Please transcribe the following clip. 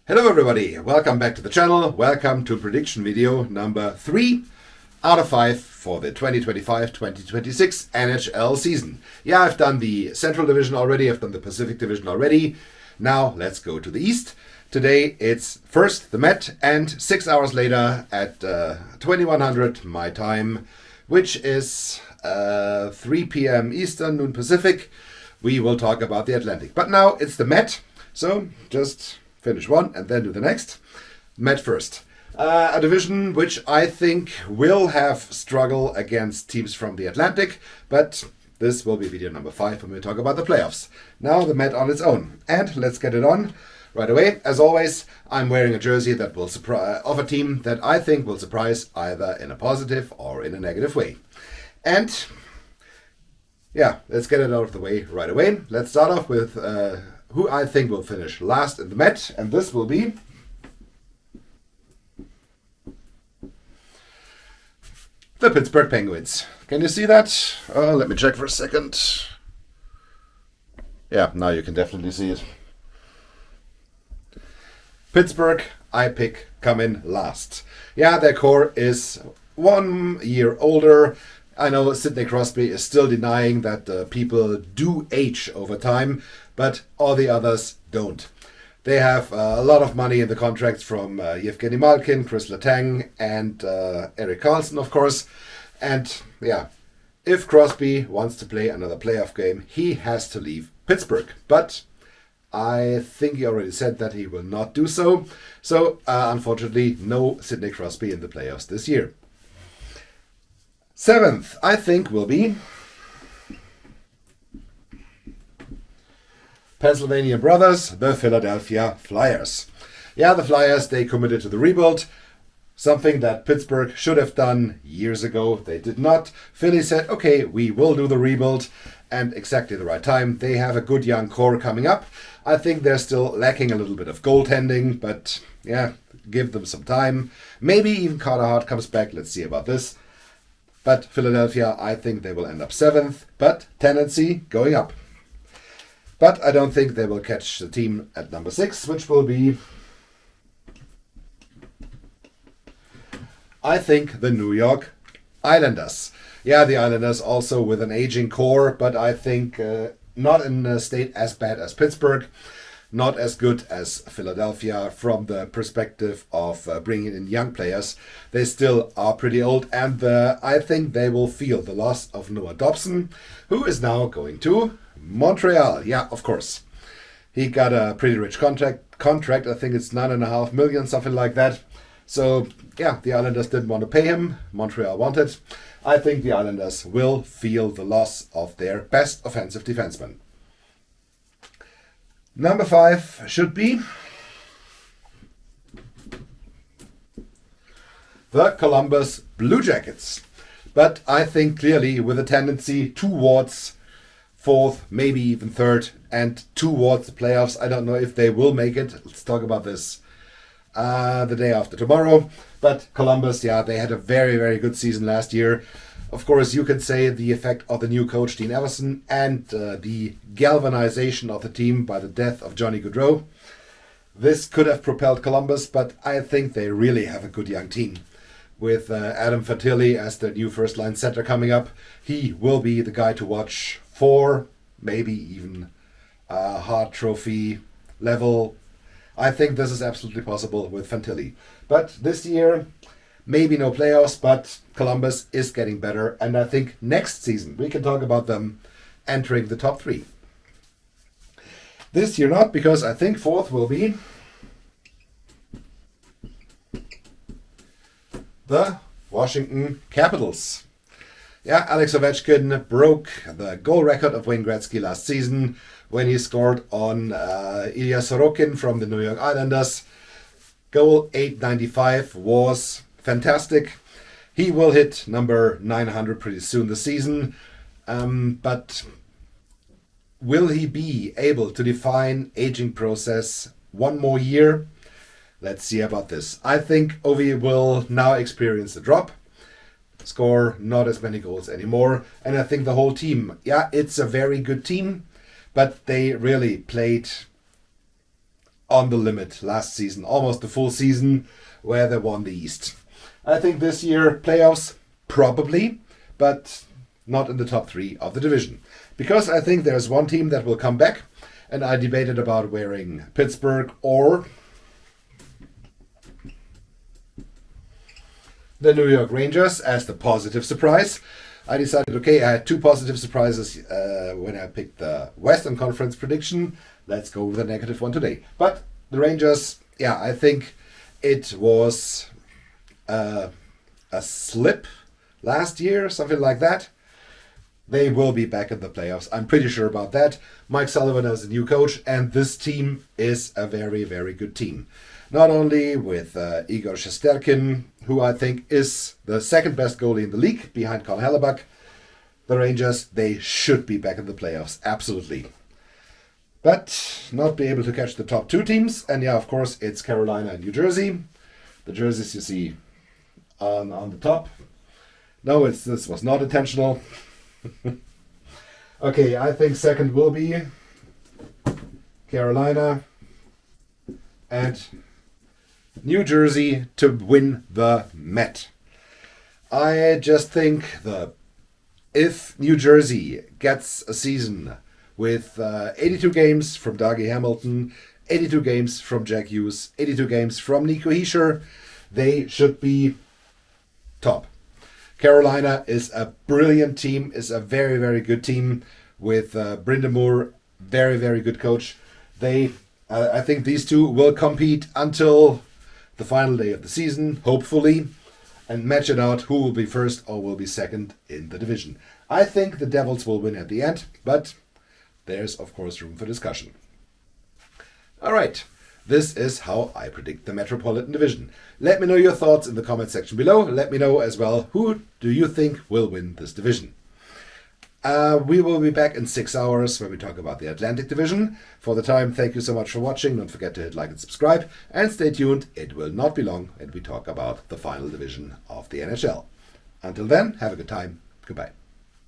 Hello everybody, welcome back to the channel. Welcome to prediction video number 3 out of 5 for the 2025-2026 NHL season. Yeah, I've done the Central Division already, I've done the Pacific Division already. Now let's go to the East. Today it's first the Met and 6 hours later at 2100 my time, which is 3 p.m. Eastern, noon Pacific. We will talk about the Atlantic. But now it's the Met, so just finish one and then do the next. Met first. A division which I think will have struggle against teams from the Atlantic, but this will be video number 5 when we talk about the playoffs. Now the Met on its own. And let's get it on right away. As always, I'm wearing a jersey that will of a team that I think will surprise either in a positive or in a negative way. And yeah, let's get it out of the way right away. Let's start off with who I think will finish last in the Met, and this will be the Pittsburgh Penguins. Can you see that? Let me check for a second. Yeah, now you can definitely see it. Pittsburgh, I pick, come in last. Yeah, their core is 1 year older. I know Sidney Crosby is still denying that people do age over time, but all the others don't. They have a lot of money in the contracts from Evgeny Malkin, Chris Letang, and Erik Karlsson, of course. And yeah, if Crosby wants to play another playoff game, he has to leave Pittsburgh. But I think he already said that he will not do so. So unfortunately, no Sidney Crosby in the playoffs this year. 7th, I think, will be Pennsylvania Brothers, the Philadelphia Flyers. Yeah, the Flyers, they committed to the rebuild, something that Pittsburgh should have done years ago. They did not. Philly said, okay, we will do the rebuild, and exactly the right time. They have a good young core coming up. I think they're still lacking a little bit of goaltending, but yeah, give them some time. Maybe even Carter Hart comes back. Let's see about this. But Philadelphia, I think they will end up 7th, but tendency going up. But I don't think they will catch the team at number 6, which will be, I think, the New York Islanders. Yeah, the Islanders also with an aging core, but I think not in a state as bad as Pittsburgh. Not as good as Philadelphia from the perspective of bringing in young players. They still are pretty old, and I think they will feel the loss of Noah Dobson, who is now going to Montreal. Yeah, of course. He got a pretty rich contract. I think it's $9.5 million, something like that. So, yeah, the Islanders didn't want to pay him. Montreal wanted. I think the Islanders will feel the loss of their best offensive defenseman. Number 5 should be the Columbus Blue Jackets. But I think clearly with a tendency towards 4th, maybe even 3rd, and towards the playoffs. I don't know if they will make it. Let's talk about this the day after tomorrow. But Columbus, yeah, they had a very, very good season last year. Of course, you can say the effect of the new coach, Dean Everson, and the galvanization of the team by the death of Johnny Gaudreau. This could have propelled Columbus, but I think they really have a good young team. With Adam Fantilli as their new first-line center coming up, he will be the guy to watch for maybe even a Hart Trophy level. I think this is absolutely possible with Fantilli. But this year, maybe no playoffs, but Columbus is getting better. And I think next season we can talk about them entering the top 3. This year not, because I think 4th will be the Washington Capitals. Yeah, Alex Ovechkin broke the goal record of Wayne Gretzky last season when he scored on Ilya Sorokin from the New York Islanders. Goal 895 was fantastic. He will hit number 900 pretty soon this season. But will he be able to define aging process one more year? Let's see about this. I think Ovi will now experience a drop. Score not as many goals anymore. And I think the whole team, yeah, it's a very good team. But they really played on the limit last season, almost the full season where they won the East. I think this year, playoffs, probably, but not in the top 3 of the division. Because I think there's one team that will come back, and I debated about wearing Pittsburgh or the New York Rangers as the positive surprise. I decided, okay, I had 2 positive surprises when I picked the Western Conference prediction. Let's go with the negative one today. But the Rangers, yeah, I think it was a slip last year, something like that. They will be back in the playoffs. I'm pretty sure about that. Mike Sullivan is the new coach, and this team is a very, very good team. Not only with Igor Shesterkin, who I think is the second best goalie in the league, behind Carl Hellebuck. The Rangers, they should be back in the playoffs, absolutely. But not be able to catch the top 2 teams. And yeah, of course, it's Carolina and New Jersey. The jerseys you see on the top. No, this was not intentional. Okay, I think second will be Carolina and New Jersey to win the Met. I just think if New Jersey gets a season with 82 games from Dougie Hamilton, 82 games from Jack Hughes, 82 games from Nico Hischier, they should be top. Carolina is a brilliant team, is a very, very good team with Brind'Amour, very, very good coach. I think these 2 will compete until the final day of the season, hopefully, and match it out who will be first or will be second in the division. I think the Devils will win at the end, but there's, of course, room for discussion. All right. This is how I predict the Metropolitan Division. Let me know your thoughts in the comment section below. Let me know as well, who do you think will win this division? We will be back in 6 hours when we talk about the Atlantic Division. For the time, thank you so much for watching. Don't forget to hit like and subscribe. And stay tuned. It will not be long when we talk about the final division of the NHL. Until then, have a good time. Goodbye.